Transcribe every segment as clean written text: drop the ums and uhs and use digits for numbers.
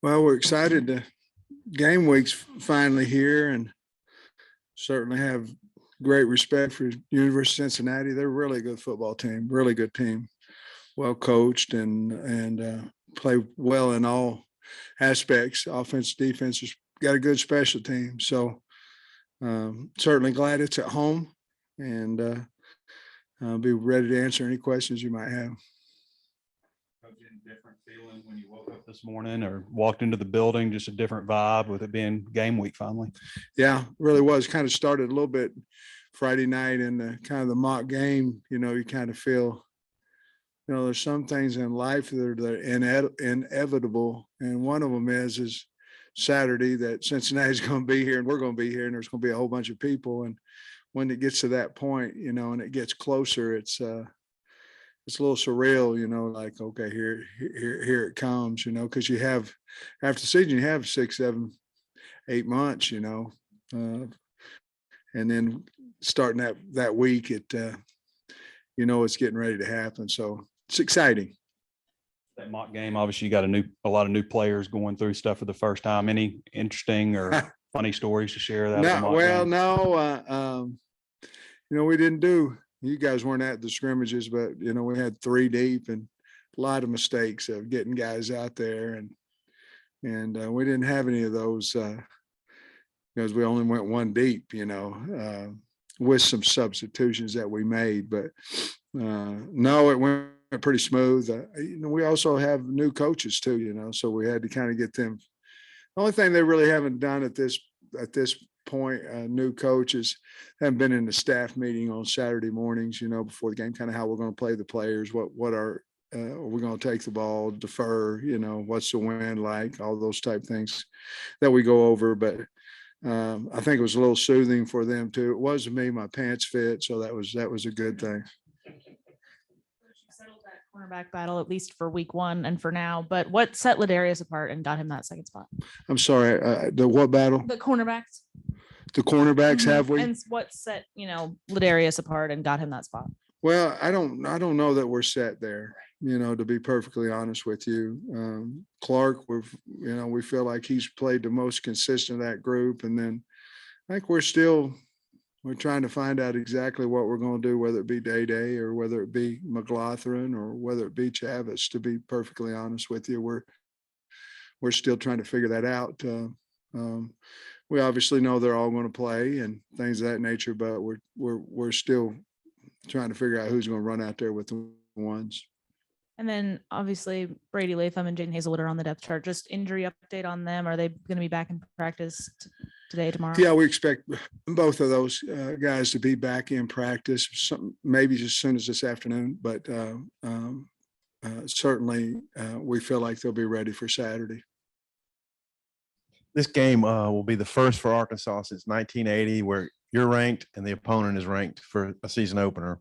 Well, we're excited to game week's finally here and certainly have great respect for University of Cincinnati. They're a really good football team, really good team, well coached and play well in all aspects. Offense, defense, has got a good special team. So certainly glad it's at home and I'll be ready to answer any questions you might have. Different feeling when you woke up this morning or walked into the building, just a different vibe with it being game week finally? Yeah, really was. Kind of started a little bit Friday night in the kind of the mock game. You kind of feel, there's some things in life that are inevitable. And one of them is Saturday that Cincinnati's going to be here and we're going to be here and there's going to be a whole bunch of people. And when it gets to that point, and it gets closer, it's a little surreal, like, okay, here it comes, because you have, after the season, you have 6, 7, 8 months, and then starting that week, it's getting ready to happen. So it's exciting. That mock game, obviously you got a lot of new players going through stuff for the first time. Any interesting or funny stories to share? We didn't do, you guys weren't at the scrimmages, but we had 3 deep and a lot of mistakes of getting guys out there, and we didn't have any of those because we only went 1 deep, with some substitutions that we made. But no, it went pretty smooth. We also have new coaches too, so we had to kind of get them. The only thing they really haven't done at this point, new coaches haven't been in the staff meeting on Saturday mornings, before the game, kind of how we're going to play the players, what are we going to take the ball, defer, what's the wind like, all those type things that we go over. But I think it was a little soothing for them too. It wasn't me, my pants fit, so that was a good thing. Settled that cornerback battle, at least for week 1 and for now, but what set Ladarius apart and got him that second spot? I'm sorry, the what battle? The cornerbacks. The cornerbacks, have we? And what set, Ladarius apart and got him that spot? Well, I don't know that we're set there, to be perfectly honest with you. Clark, we feel like he's played the most consistent of that group. And then I think we're trying to find out exactly what we're going to do, whether it be Day or whether it be McLaughlin or whether it be Chavis, to be perfectly honest with you. We're still trying to figure that out. We obviously know they're all going to play and things of that nature, but we're still trying to figure out who's going to run out there with the ones. And then obviously Brady Latham and Jaden Hazelwood are on the depth chart. Just injury update on them. Are they going to be back in practice today, tomorrow? Yeah, we expect both of those guys to be back in practice, maybe as soon as this afternoon, but certainly we feel like they'll be ready for Saturday. This game will be the first for Arkansas since 1980 where you're ranked and the opponent is ranked for a season opener.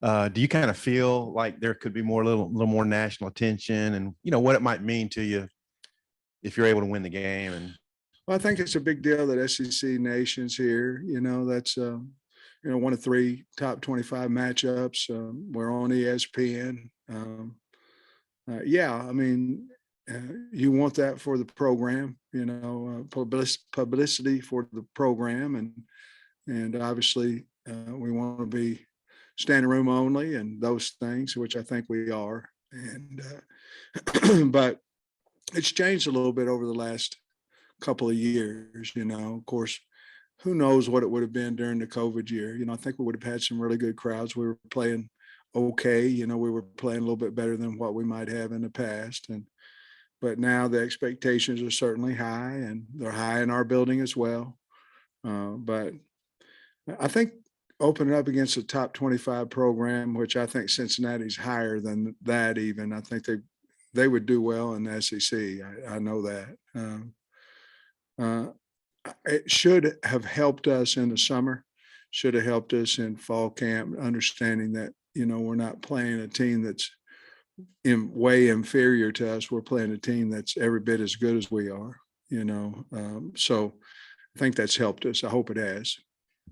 Do you kind of feel like there could be a little more national attention and, what it might mean to you if you're able to win the game? And well, I think it's a big deal that SEC Nation's here. That's, one of 3 top 25 matchups. We're on ESPN. Yeah, I mean, you want that for the program, publicity for the program. And obviously we want to be standing room only and those things, which I think we are. And but it's changed a little bit over the last couple of years. Of course, who knows what it would have been during the COVID year. I think we would have had some really good crowds. We were playing okay. We were playing a little bit better than what we might have in the past. But now the expectations are certainly high, and they're high in our building as well. But I think opening up against a top 25 program, which I think Cincinnati's higher than that even, I think they would do well in the SEC. I know that. It should have helped us in the summer, should have helped us in fall camp, understanding that, we're not playing a team that's way inferior to us. We're playing a team that's every bit as good as we are, so I think that's helped us. I hope it has.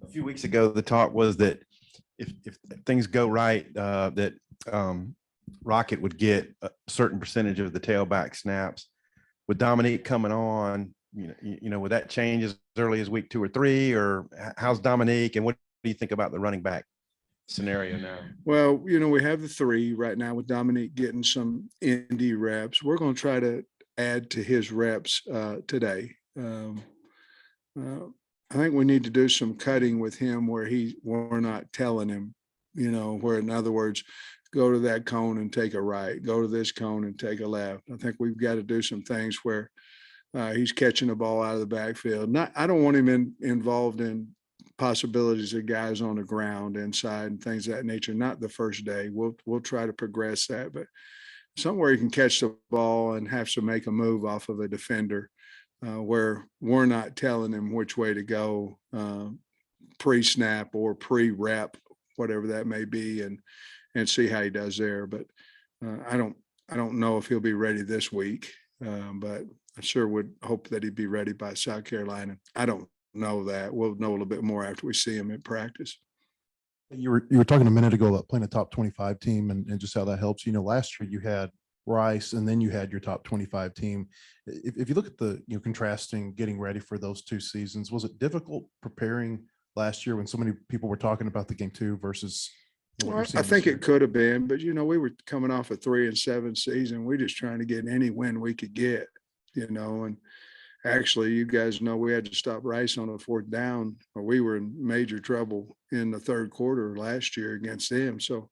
A few weeks ago, the talk was that if things go right, that Rocket would get a certain percentage of the tailback snaps. with Dominique coming on, would that change as early as week 2 or 3, or how's Dominique, and what do you think about the running back scenario now? Well, we have the 3 right now with Dominique getting some indie reps. We're going to try to add to his reps today. I think we need to do some cutting with him where we're not telling him, where, in other words, go to that cone and take a right, go to this cone and take a left. I think we've got to do some things where he's catching the ball out of the backfield. I don't want him involved in possibilities of guys on the ground inside and things of that nature. Not the first day. We'll try to progress that, but somewhere he can catch the ball and have to make a move off of a defender where we're not telling him which way to go pre-snap or pre-rep, whatever that may be, and see how he does there. But I don't know if he'll be ready this week, but I sure would hope that he'd be ready by South Carolina. I don't know that. We'll know a little bit more after we see him in practice. You were talking a minute ago about playing a top 25 team and just how that helps. Last year you had Rice and then you had your top 25 team. If you look at the, contrasting, getting ready for those 2 seasons, was it difficult preparing last year when so many people were talking about the game 2 versus what you're seeing I think this year? it could have been, but we were coming off a 3-7 season. We're just trying to get any win we could get, and actually, you guys know we had to stop Rice on a 4th down, or we were in major trouble in the 3rd quarter last year against them. So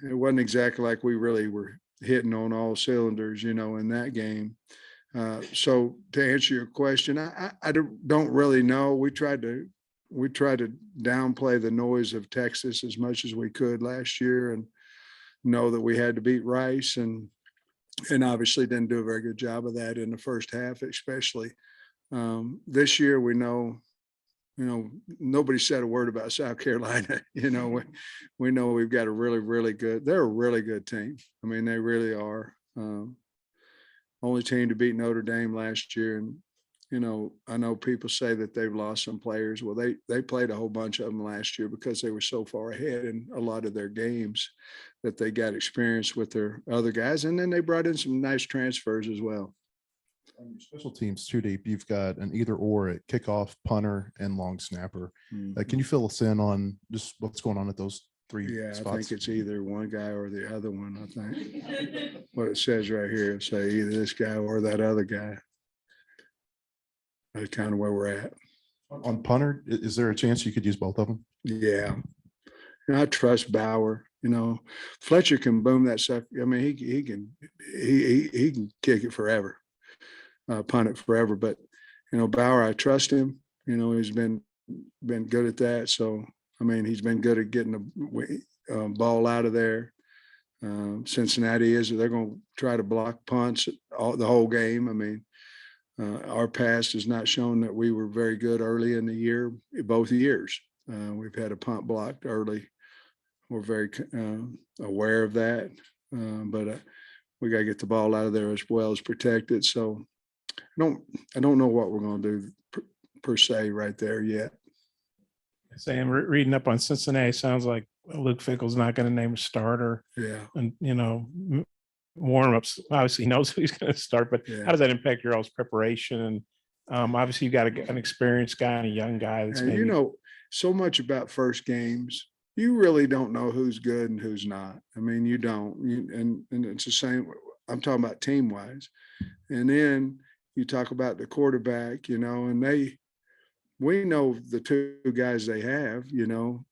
it wasn't exactly like we really were hitting on all cylinders, in that game. So to answer your question, I don't really know. We tried to downplay the noise of Texas as much as we could last year and know that we had to beat Rice, and obviously didn't do a very good job of that in the first half, especially. This year, we know, nobody said a word about South Carolina. We know we've got a really, really good, they're a really good team. I mean, they really are. Only team to beat Notre Dame last year. And, I know people say that they've lost some players. Well, they played a whole bunch of them last year because they were so far ahead in a lot of their games that they got experience with their other guys. And then they brought in some nice transfers as well. On your special teams, 2 deep, you've got an either or at kickoff, punter, and long snapper. Can you fill us in on just what's going on at those 3 spots? I think it's either one guy or the other one. I think what it says right here, say either this guy or that other guy. That's kind of where we're at. On punter, is there a chance you could use both of them? Yeah. I trust Bauer. Fletcher can boom that stuff. I mean, he can kick it forever, punt it forever. But Bauer, I trust him. He's been good at that. So I mean, he's been good at getting the ball out of there. Cincinnati they're going to try to block punts the whole game. I mean, our past has not shown that we were very good early in the year, both years. We've had a punt blocked early. We're very aware of that, but we got to get the ball out of there as well as protect it. So I don't know what we're going to do per se right there yet. Sam, reading up on Cincinnati, sounds like Luke Fickell's not going to name a starter. Yeah. And, warm-ups, obviously he knows who he's going to start, but how does that impact your all's preparation? And obviously you've got an experienced guy and a young guy. That's so much about first games, you really don't know who's good and who's not. I mean, you don't. And it's the same. I'm talking about team-wise. And then you talk about the quarterback, and we know the 2 guys they have,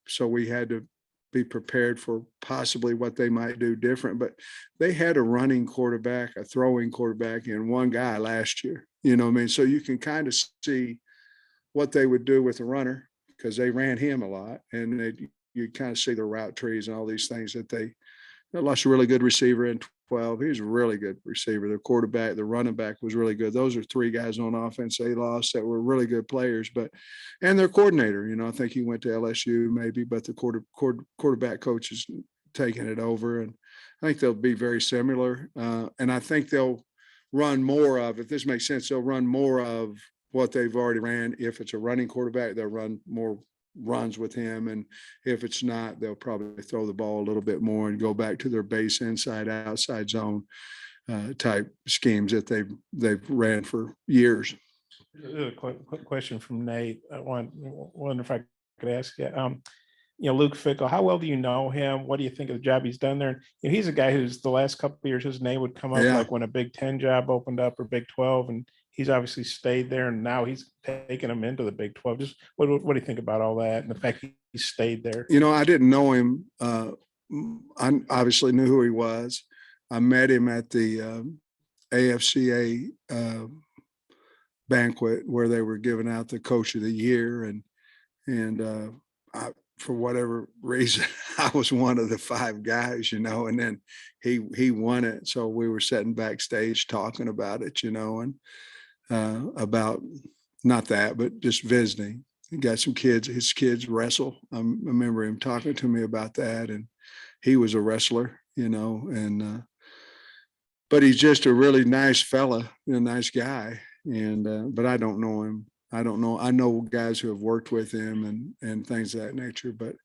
so we had to be prepared for possibly what they might do different. But they had a running quarterback, a throwing quarterback, and one guy last year. So you can kind of see what they would do with a runner because they ran him a lot, and you kind of see the route trees and all these things that they lost a really good receiver in 12. He was a really good receiver. The quarterback, the running back was really good. Those are 3 guys on offense they lost that were really good players. And their coordinator, I think he went to LSU maybe, but the quarterback coach is taking it over. And I think they'll be very similar. And I think they'll run more of, if this makes sense, they'll run more of what they've already ran. If it's a running quarterback, they'll run more runs with him, and if it's not, they'll probably throw the ball a little bit more and go back to their base inside outside zone. type schemes that they've ran for years. A quick question from Nate. I wonder if I could ask you. Luke Fickell, how well do you know him? What do you think of the job he's done there? He's a guy who's the last couple of years, his name would come up like when a Big 10 job opened up or Big 12, and he's obviously stayed there, and now he's taking him into the Big 12. Just what do you think about all that and the fact he stayed there? I didn't know him. I obviously knew who he was. I met him at the AFCA banquet where they were giving out the Coach of the Year, and for whatever reason, I was one of the 5 guys, and then he won it. So we were sitting backstage talking about it, and about not that, but just visiting. He got some kids, his kids wrestle. I remember him talking to me about that, and he was a wrestler, and but he's just a really nice fella, a nice guy. And but I don't know him. I know guys who have worked with him and things of that nature, but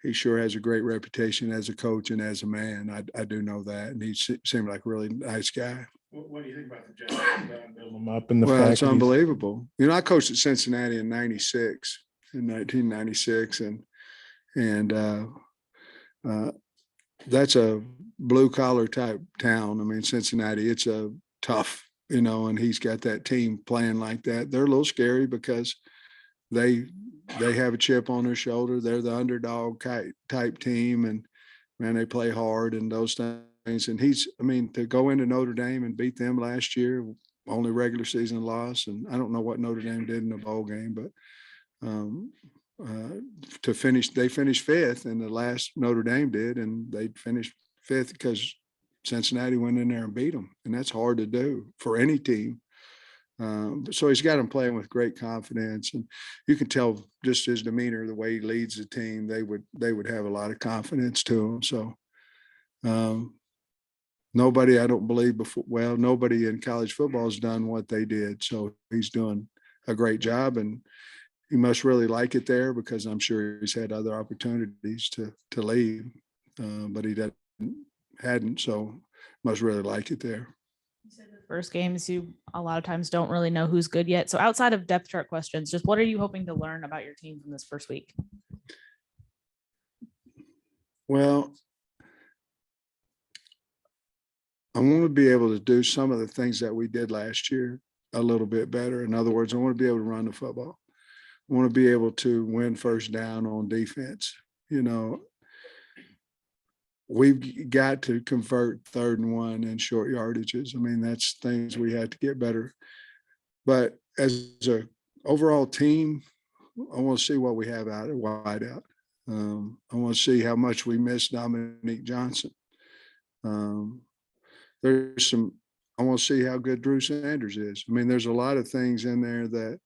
he sure has a great reputation as a coach and as a man. I do know that, and he seemed like a really nice guy. What do you think about the job building him up and the Well, fact it's unbelievable. I coached at Cincinnati in 1996, and that's a blue collar type town. I mean, Cincinnati, it's a tough, and he's got that team playing like that. They're a little scary because they have a chip on their shoulder. They're the underdog type team, and man, they play hard and those things. And to go into Notre Dame and beat them last year, only regular season loss. And I don't know what Notre Dame did in the bowl game, but they finished 5th, and the last Notre Dame did, and they finished 5th because Cincinnati went in there and beat them. And that's hard to do for any team. So he's got them playing with great confidence, and you can tell just his demeanor, the way he leads the team, they would have a lot of confidence to him. So nobody, I don't believe nobody in college football has done what they did. So he's doing a great job, and he must really like it there, because I'm sure he's had other opportunities to leave, but he hadn't. So must really like it there. First games, you a lot of times don't really know who's good yet. So outside of depth chart questions, just what are you hoping to learn about your team from this first week? Well, I want to be able to do some of the things that we did last year a little bit better. In other words, I want to be able to run the football. I want to be able to win first down on defense. We've got to convert 3rd and 1 and short yardages. I mean, that's things we have to get better. But as an overall team, I want to see what we have out at wide out. I want to see how much we miss Dominique Johnson. I want to see how good Drew Sanders is. I mean, there's a lot of things in there that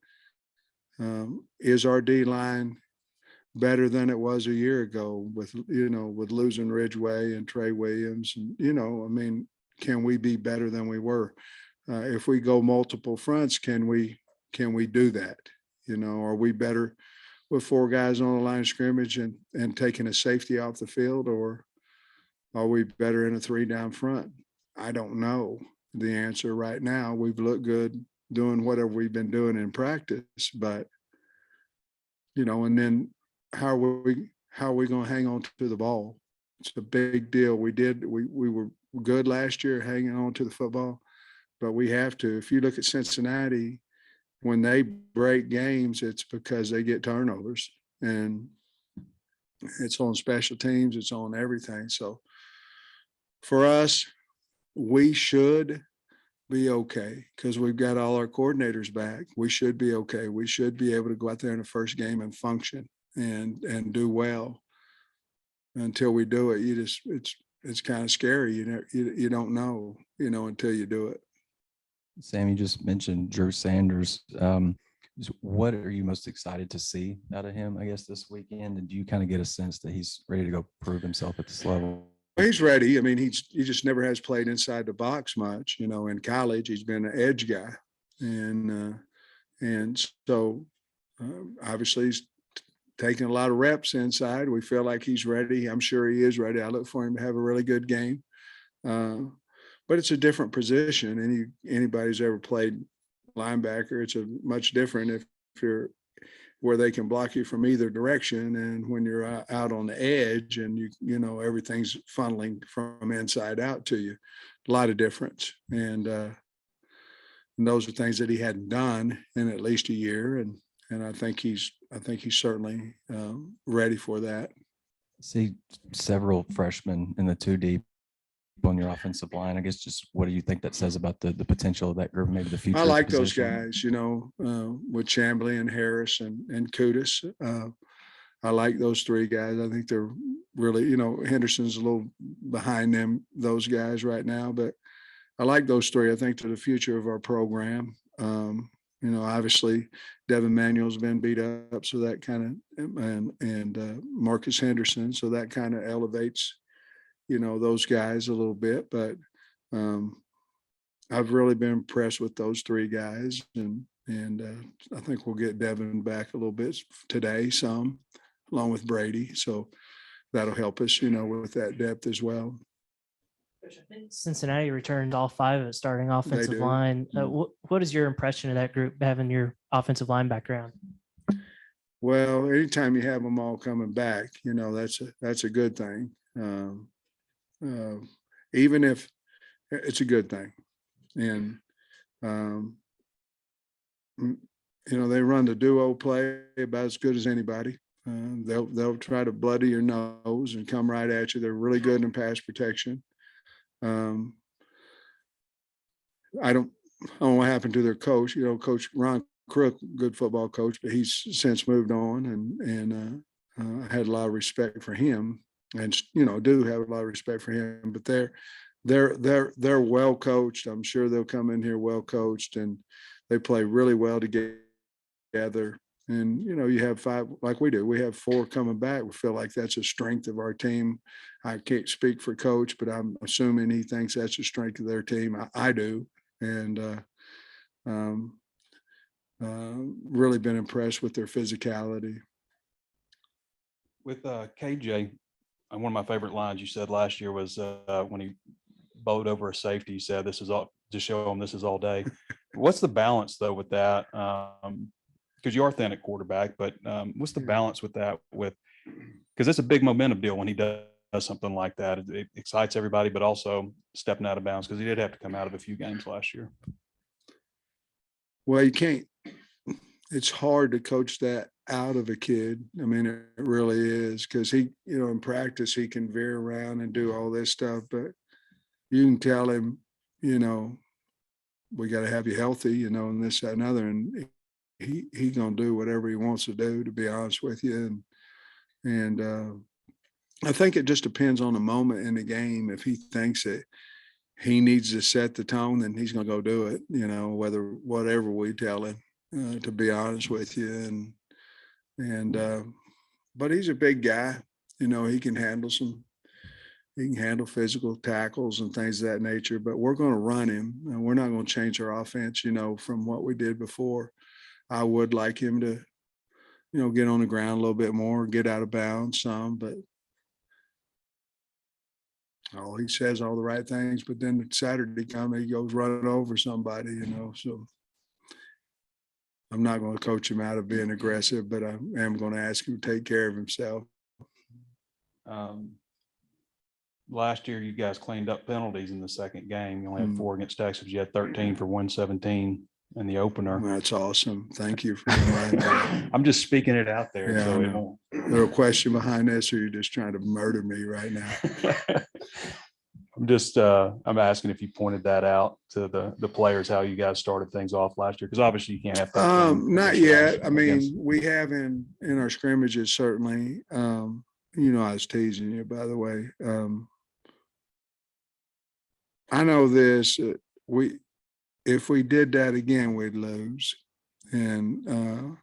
is our D-line better than it was a year ago with losing Ridgeway and Trey Williams. And, can we be better than we were? If we go multiple fronts, can we do that? Are we better with 4 guys on the line of scrimmage and taking a safety off the field, or are we better in a 3 down front? I don't know the answer right now. We've looked good doing whatever we've been doing in practice, but and then how are we going to hang on to the ball? It's a big deal. We were good last year hanging on to the football, but we have to. If you look at Cincinnati, when they break games, it's because they get turnovers, and it's on special teams, it's on everything. So for us, we should be okay because we've got all our coordinators back. We should be okay. We should be able to go out there in the first game and function and do well. Until we do it, it's kind of scary. You don't know, until you do it. Sam, you just mentioned Drew Sanders. What are you most excited to see out of him, I guess, this weekend? And do you kind of get a sense that he's ready to go prove himself at this level? He's ready. I mean, he just never has played inside the box much. In college, he's been an edge guy. And so obviously he's taking a lot of reps inside. We feel like he's ready. I'm sure he is ready. I look for him to have a really good game. but it's a different position. Anybody's ever played linebacker, it's a much different if you're where they can block you from either direction, and when you're out on the edge and you know everything's funneling from inside out to you, a lot of difference. And those are things that he hadn't done in at least a year, and I think he's certainly ready for that. See several freshmen in the 2 deep on your offensive line. I guess just what do you think that says about the potential of that group, maybe the future? I of the like those position? guys, you know, with Chambly and Harris and Kudus. I like those 3 guys. I think they're really, you know, Henderson's a little behind them, those guys right now, but I like those 3. I think they're the future of our program. You know, obviously Devin Manuel's been beat up, so that kind of, and Marcus Henderson, so that kind of elevates, you know, those guys a little bit. But I've really been impressed with those 3 guys, and I think we'll get Devin back a little bit today, some along with Brady, so that'll help us, you know, with that depth as well. Cincinnati returned all 5 at starting offensive do. line. What is your impression of that group having your offensive line background? Well, anytime you have them all coming back, you know, that's a good thing. Even if it's a good thing. And, you know, they run the duo play about as good as anybody. They'll try to bloody your nose and come right at you. They're really good in pass protection. I don't know what happened to their coach. You know, Coach Ron Crook, good football coach, but he's since moved on, and I had a lot of respect for him, and you know, do have a lot of respect for him. But they're well coached. I'm sure they'll come in here well coached, and they play really well together. And you know, you have 5 like we do. We have 4 coming back. We feel like that's a strength of our team. I can't speak for Coach, but I'm assuming he thinks that's a strength of their team. I do, and really been impressed with their physicality. With KJ, one of my favorite lines you said last year was when he bowed over a safety, you said, "This is all, just show him this is all day." What's the balance though with that? Because you are thin at quarterback, but what's the balance with that? Because it's a big momentum deal when he does something like that. It excites everybody, but also stepping out of bounds, because he did have to come out of a few games last year. Well, you can't. It's hard to coach that out of a kid. I mean, it really is, because he, you know, in practice he can veer around and do all this stuff, but you can tell him, you know, we got to have you healthy, you know, and this, that, and other, and he's gonna do whatever he wants to do, to be honest with you. And I think it just depends on the moment in the game. If he thinks that he needs to set the tone, then he's gonna go do it, you know, whatever we tell him, to be honest with you. But he's a big guy, you know, he can handle physical tackles and things of that nature, but we're going to run him, and we're not going to change our offense, you know, from what we did before. I would like him to, you know, get on the ground a little bit more, get out of bounds some, but he says all the right things, but then Saturday comes, he goes running over somebody, you know, so I'm not going to coach him out of being aggressive, but I am going to ask him to take care of himself. Last year, you guys cleaned up penalties in the second game. You only had Hmm. 4 against Texas. You had 13 for 117 in the opener. That's awesome. Thank you for reminding me. I'm just speaking it out there. Yeah, So I it know. won't. Is there a question behind this, or you're just trying to murder me right now? I'm asking if you pointed that out to the players, how you guys started things off last year, because obviously you can't have 13 Not against yet. us I mean, against- we have in our scrimmages, certainly. You know, I was teasing you, by the way. I know this, if we did that again, we'd lose. And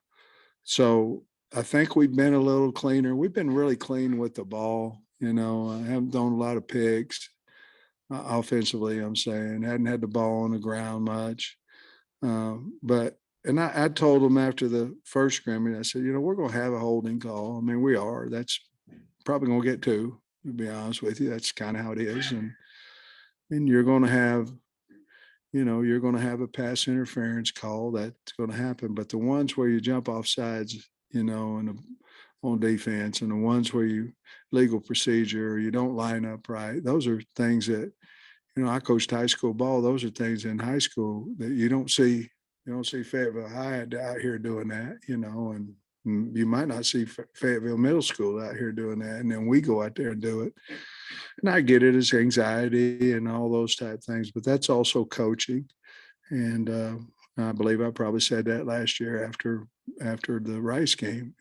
so I think we've been a little cleaner. We've been really clean with the ball. You know, I haven't done a lot of picks offensively, I'm saying. Hadn't had the ball on the ground much. And I told them after the first scrimmage, I said, you know, we're going to have a holding call. I mean, we are. That's probably going to get 2, to be honest with you. That's kind of how it is. and you're going to have, you're going to have a pass interference call that's going to happen. But the ones where you jump off sides, on defense, and the ones where you legal procedure, or you don't line up right, those are things that, I coached high school ball. Those are things in high school that you don't see. You don't see Fayetteville High out here doing that, and you might not see Fayetteville Middle School out here doing that. And then we go out there and do it. And I get it as anxiety and all those type things, but that's also coaching. And I believe I probably said that last year after the Rice game.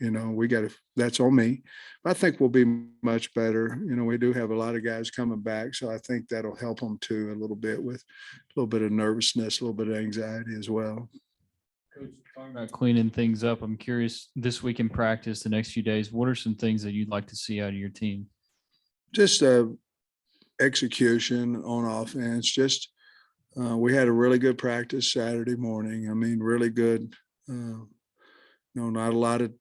That's on me. I think we'll be much better. We do have a lot of guys coming back, so I think that'll help them too a little bit with a little bit of nervousness, a little bit of anxiety as well. Coach, talking about cleaning things up, I'm curious, this week in practice, the next few days, what are some things that you'd like to see out of your team? Just execution on offense. Just we had a really good practice Saturday morning. I mean, really good. Not a lot of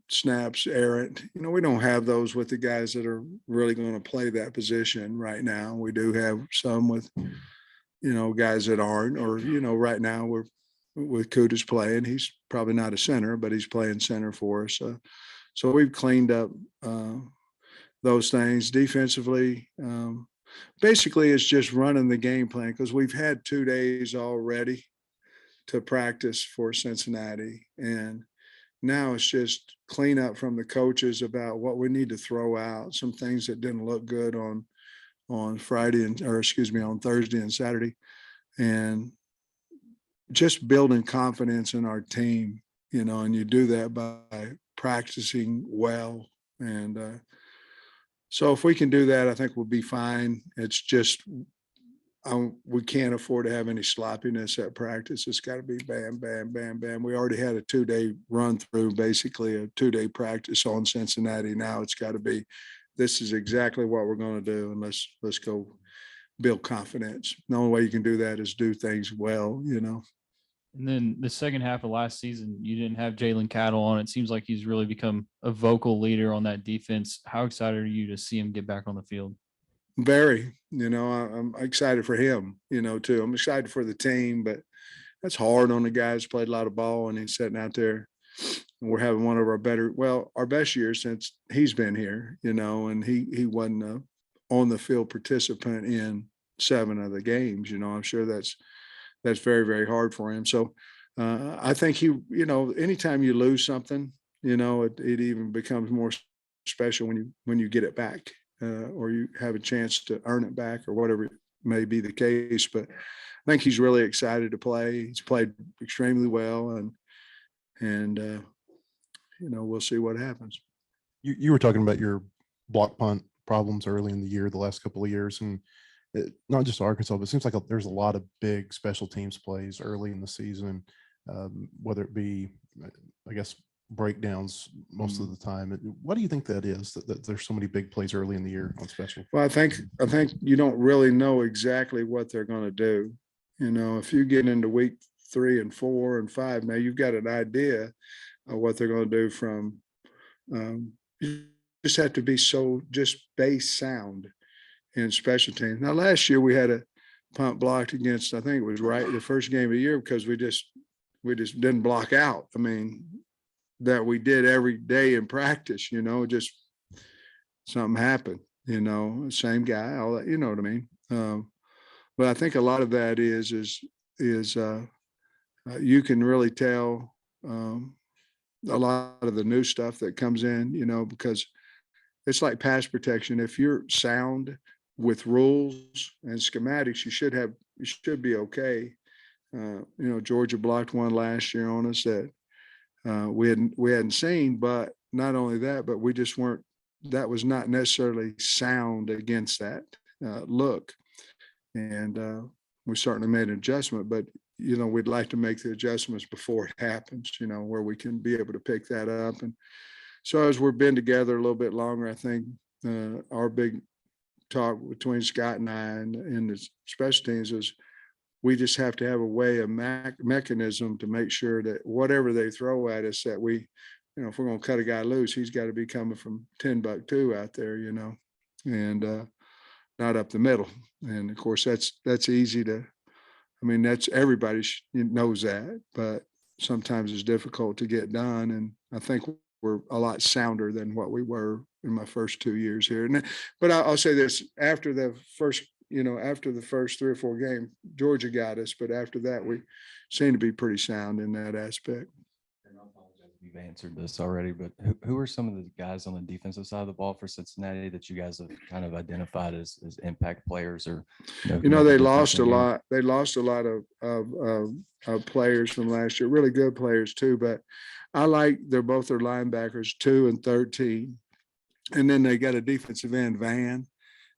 snaps errant. We don't have those with the guys that are really going to play that position right now. We do have some with, guys that aren't, or, right now we're with Kuda's playing. He's probably not a center, but he's playing center for us. So we've cleaned up those things defensively. Basically, it's just running the game plan, because we've had 2 days already to practice for Cincinnati. And now it's just clean up from the coaches about what we need to throw out, some things that didn't look good on on Thursday and Saturday, and just building confidence in our team, and you do that by practicing well. And so if we can do that, I think we'll be fine. It's just we can't afford to have any sloppiness at practice. It's got to be bam, bam, bam, bam. We already had a 2-day run through, basically a 2-day practice on Cincinnati. Now it's got to be, this is exactly what we're going to do, and let's go build confidence. The only way you can do that is do things well, And then the second half of last season, you didn't have Jalen Cattle on. It seems like he's really become a vocal leader on that defense. How excited are you to see him get back on the field? Very, I'm excited for him, too. I'm excited for the team, but that's hard on the guys who played a lot of ball, and he's sitting out there. And we're having one of our best years since he's been here, and he wasn't a on the field participant in 7 of the games. I'm sure that's very, very hard for him. So I think anytime you lose something, it even becomes more special when you get it back. Or you have a chance to earn it back, or whatever may be the case. But I think he's really excited to play. He's played extremely well, and we'll see what happens. You were talking about your block punt problems early in the year, the last couple of years, and not just Arkansas, but it seems like there's a lot of big special teams plays early in the season, whether it be, I guess, breakdowns most of the time. What do you think that is, that there's so many big plays early in the year on special? Well, I think you don't really know exactly what they're going to do. If you get into week 3 and 4 and 5, now you've got an idea of what they're going to do from, you just have to be just base sound in special teams. Now, last year we had a punt blocked against, I think it was the first game of the year, because we just didn't block out. I mean, that we did every day in practice, just something happened, same guy, all that, you know what I mean? But I think a lot of that is you can really tell a lot of the new stuff that comes in, because it's like pass protection. If you're sound with rules and schematics, you should be okay. Georgia blocked one last year on us that we hadn't seen, but not only that, but we just weren't, that was not necessarily sound against that look. And we certainly made an adjustment, but, we'd like to make the adjustments before it happens, where we can be able to pick that up. And so as we've been together a little bit longer, I think our big talk between Scott and I and the special teams is, we just have to have a way, a mechanism to make sure that whatever they throw at us, that we, if we're going to cut a guy loose, he's got to be coming from 10-2 out there, and not up the middle, And of course, that's easy to, I mean, that's everybody knows that, but sometimes it's difficult to get done. And I think we're a lot sounder than what we were in my first 2 years here. And but I'll say this: after the first 3 or 4 games, Georgia got us, but after that, we seem to be pretty sound in that aspect. And I apologize if you've answered this already, but who are some of the guys on the defensive side of the ball for Cincinnati that you guys have kind of identified as impact players, or You know, make a they difference lost in a the game? lot. They lost a lot of players from last year, really good players too. But I like both their linebackers, 2 and 13, and then they got a defensive end, Van,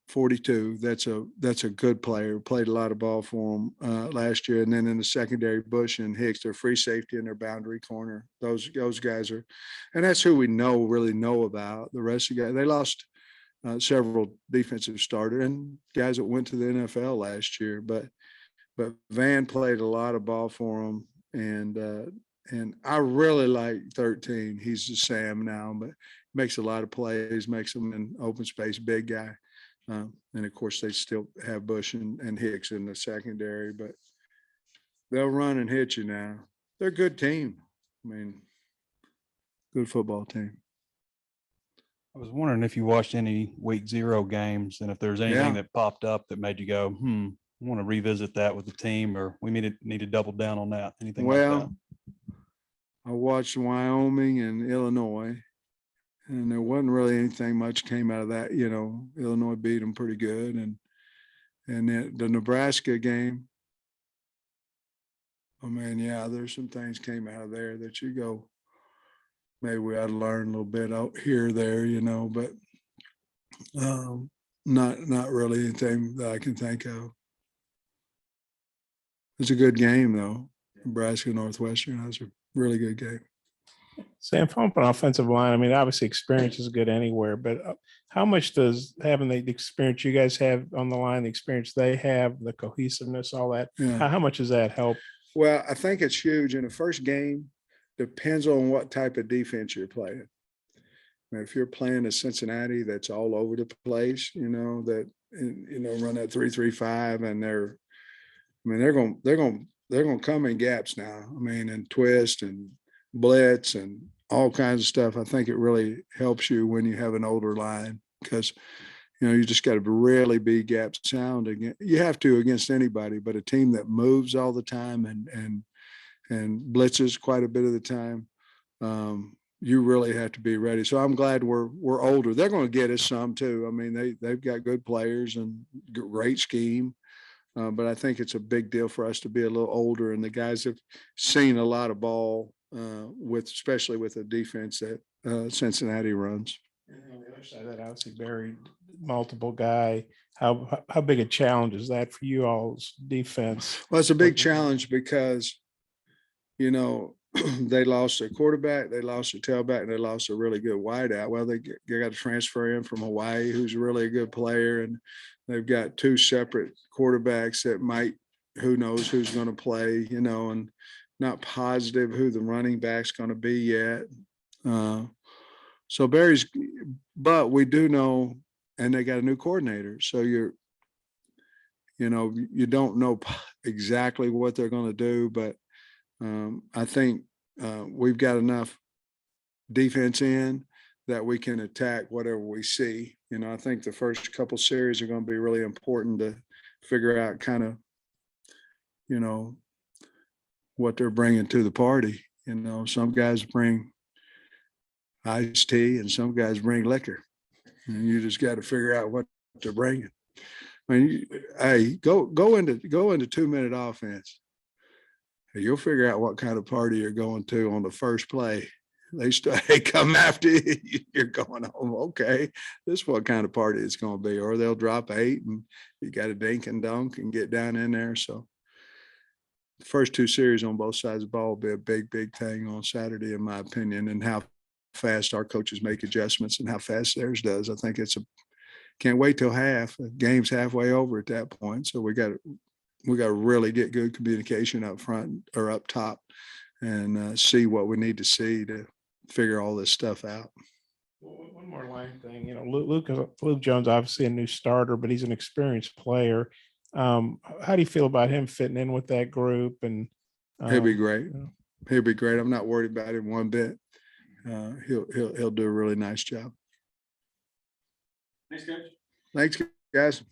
42. That's a good player. Played a lot of ball for them last year. And then in the secondary, Bush and Hicks, their free safety and their boundary corner. Those guys are, and that's who we really know about. The rest of the guys, they lost several defensive starters and guys that went to the NFL last year. But Van played a lot of ball for them, and I really like 13. He's the Sam now, but makes a lot of plays, makes them in open space, big guy. And of course, they still have Bush and Hicks in the secondary, but they'll run and hit you now. They're a good team. I mean, good football team. I was wondering if you watched any week 0 games and if there's anything Yeah. that popped up that made you go, I want to revisit that with the team, or we need to double down on that. Anything like that? Well, I watched Wyoming and Illinois, and there wasn't really anything much came out of that. You know, Illinois beat them pretty good, and then the Nebraska game. I mean, yeah, there's some things came out of there that you go, maybe we ought to learn a little bit out here or there, you know, but not really anything that I can think of. It's a good game though. Nebraska Northwestern. That's a really good game. Sam, from an offensive line, I mean, obviously experience is good anywhere, but how much does having the experience you guys have on the line, the experience they have, the cohesiveness, all that, Yeah. how much does that help? Well, I think it's huge in the first game. Depends on what type of defense you're playing. Now, if you're playing a Cincinnati that's all over the place, you know, that run that 3-3-5, and they're going to come in gaps now. I mean, and twist and blitz and all kinds of stuff. I think it really helps you when you have an older line, because you just got to really be gap sound again. You have to against anybody, but a team that moves all the time and blitzes quite a bit of the time, you really have to be ready. So I'm glad we're older. They're going to get us some too. I mean, they've got good players and great scheme. But I think it's a big deal for us to be a little older, and the guys have seen a lot of ball especially with the defense that Cincinnati runs. And on the other side of that, obviously Barry, multiple guy. How big a challenge is that for you all's defense? Well, it's a big challenge because, they lost a quarterback, they lost a tailback, and they lost a really good wideout. Well, they got to transfer in from Hawaii, who's really a good player, and they've got 2 separate quarterbacks that might, who knows who's going to play, and not positive who the running back's going to be yet. So but we do know, and they got a new coordinator. So you don't know exactly what they're going to do, but I think we've got enough defense in that we can attack whatever we see. I think the first couple series are going to be really important to figure out kind of, what they're bringing to the party. Some guys bring iced tea and some guys bring liquor, and you just got to figure out what they're bringing. I mean, hey, go into 2-minute offense. You'll figure out what kind of party you're going to on the first play. They come after you, you're going home. Okay, this is what kind of party it's going to be. Or they'll drop 8 and you got to dink and dunk and get down in there. So the first 2 series on both sides of the ball will be a big thing on Saturday, in my opinion, and how fast our coaches make adjustments and how fast theirs does. I think can't wait till half. The game's halfway over at that point. So we got to really get good communication up front or up top and see what we need to see to figure all this stuff out. One more line thing, Luke Jones, obviously a new starter, but he's an experienced player. How do you feel about him fitting in with that group? And He'll be great. you know, He'll be great. I'm not worried about him one bit. He'll do a really nice job. Thanks, Coach. Thanks, guys.